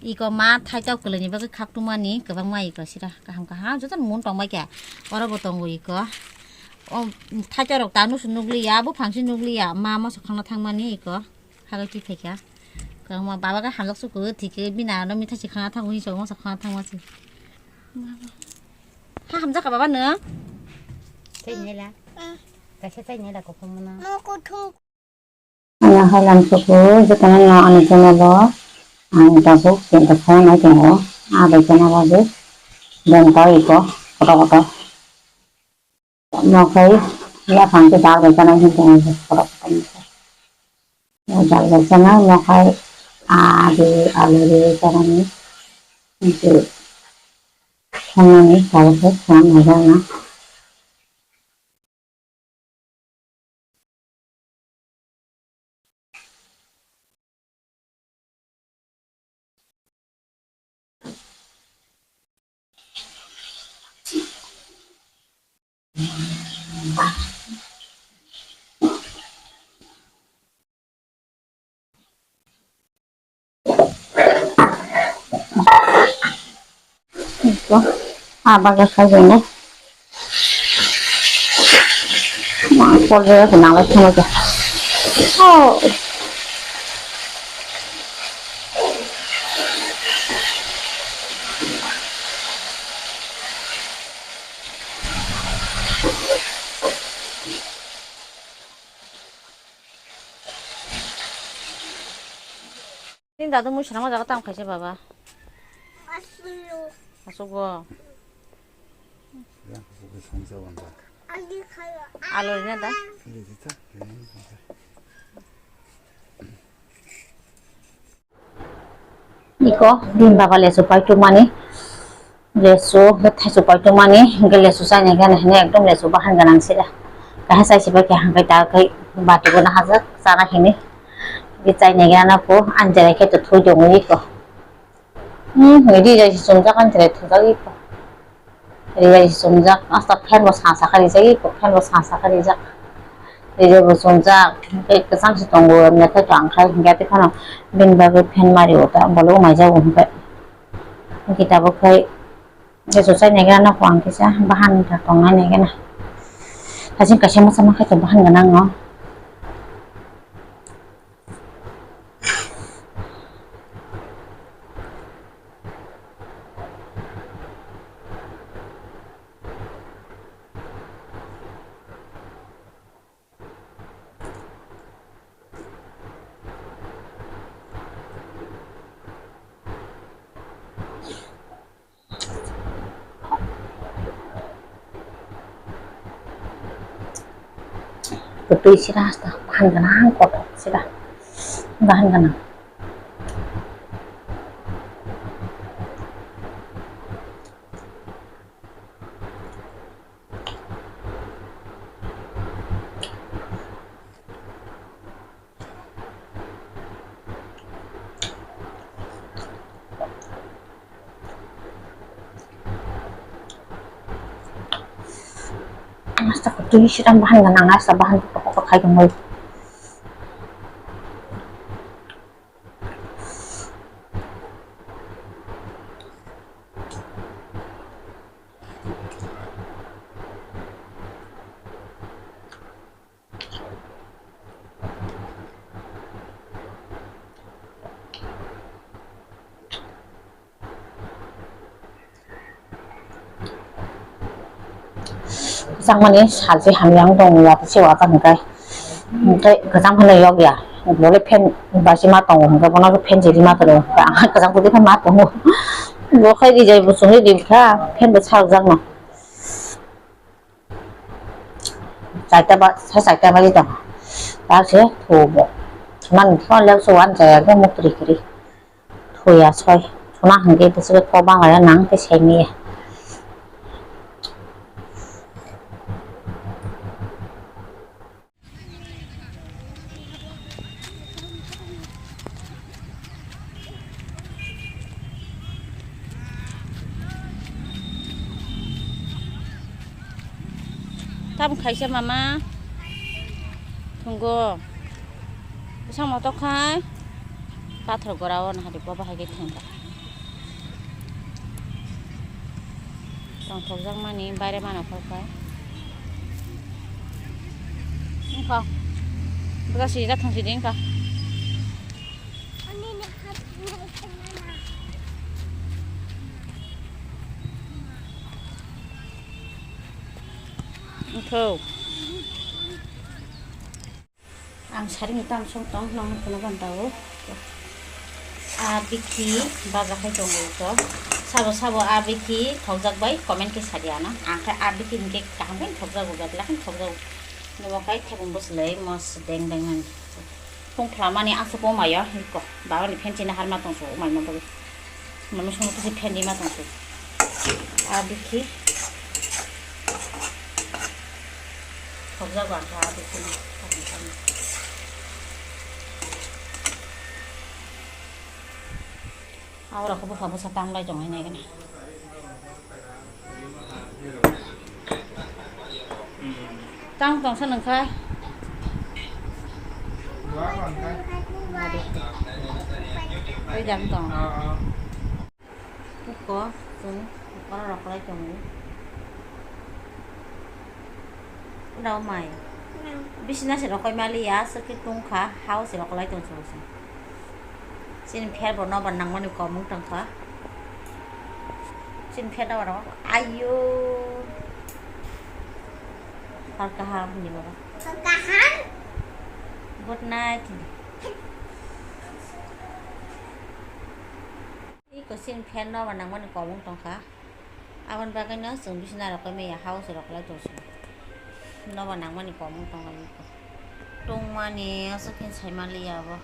이거 마 타이자고 그러니 그 각도만이 그방 마 이거 시라 가함가 하 저는 문방 마게 얼어보던 거 이거 타이자로 나누스 누글리야 뭐 방신 누글리야 마마 석하나 탕만이 이거 하겠지 되게 그럼 바바가 한석수 그 뒤에 미나로 미타지 하나 탕고 이저 뭐 석하나 탕마지 하 함자가 바바 nữa Saynya kasi saynya ko kumuna. Ana halam suku jatana no ani jana bo ani tabu kenta khana kengo aba jana ba je dan ta iko kota no kai ya phang ke dal jana hin kengo kota no dal jana no kai ade alere jana ni itu khana ni dal ke khana jana 이거 아바가 가지네 막 꼴레 그 나와 참아줘 나도 뭐 사람 하다가 땅 가지 봐봐 왔어요. 아소고 Ya, bu sonza wanda. 어디 가요? 알로리나다 Lezita. 이거 림바가 레소 파이토마니 레소 베타소 파이토마니 gel레소 사니가 네 एकदम 레소 바한 가낭시라 가하사 시바케 한가다 그 바토고나 하자 사나 히니 이짜이네가 나고 안제라케 또 토종이 있고 어디 저기 좀자간 데레 토자기 있고 어디 좀자 아스타 팬뭐 사사카리 저기 있고 팬뭐 사사카리 자 이제 뭐 좀자 그 상시 동고 내가 장khai 게티 카나 빈바그 팬 마리 오다 bolو 마자 온베 kita pakai susah nih kan aku angkis ya bahan datongan nih kan kasih sama kayak bahan ganang no betul sih rasa bahan ganang kok sih bahan ganang Masa betul sih bahan ganang asa bahan pokok kayak gini 장만이 사지 함양동 와서 왔다니까 근데 그 장판에 여기야 원래 팬 마지막 동그 보나 그 팬들이 맞더라 그 장판이 그 맞고 뭐 거기 이제 무슨 일이니까 팬도 차장나 살 때 말이다 다시 도뭐 난 편력 소환 제가 목들이 그리 도야 서이 전화 한 개 무슨 거방을 낭게 재미에 탐 가이샤 마마 Tunggu. Bisa mau tok kai? Pathar gorawan hari bapa hari thengka. Tong thok jang mani bayre mana phai. Engkau. Buka sih datang sini engkau. 언니는 같이 했잖아. Engkau. Ang saring itu ang songtong nong puno bantau. Abiki baga hai tong itu. Sabo abiki thokjak bai comment ke sadiana. Angka abiki nge kaham kan thokjak ugat lakan thokjak. Nemo kai thebung bos lei mos deng deng man. Pung plamani asu po maya iko. Bawa ni penci na harma tong so mai mampu. Mama song tu si penci ma tong so. Abiki thokjak angka abiki. Ahora como vamos a tan lai jong này cái này. Tăng tổng sản lượng khai. Đây dặn tổng. Không có nó đọc lại chồng. Đâu mày. Business sẽ đọc coi Malia, sẽ cái tung khá, house sẽ đọc lại chồng rồi. Xin phép bọn nó bằng năng mà nếu có muốn trăng khá. Xin phép đâu đó. Ayo. Pagkaham di ba? Pagkahan? Good night. Iko sin pen no wanang man ko mong tong ka. Awan bagay na sung bisna ra ko may house ra ko la to. No wanang man ko mong tong ka. Tong mani sa kin sai mali ya ba.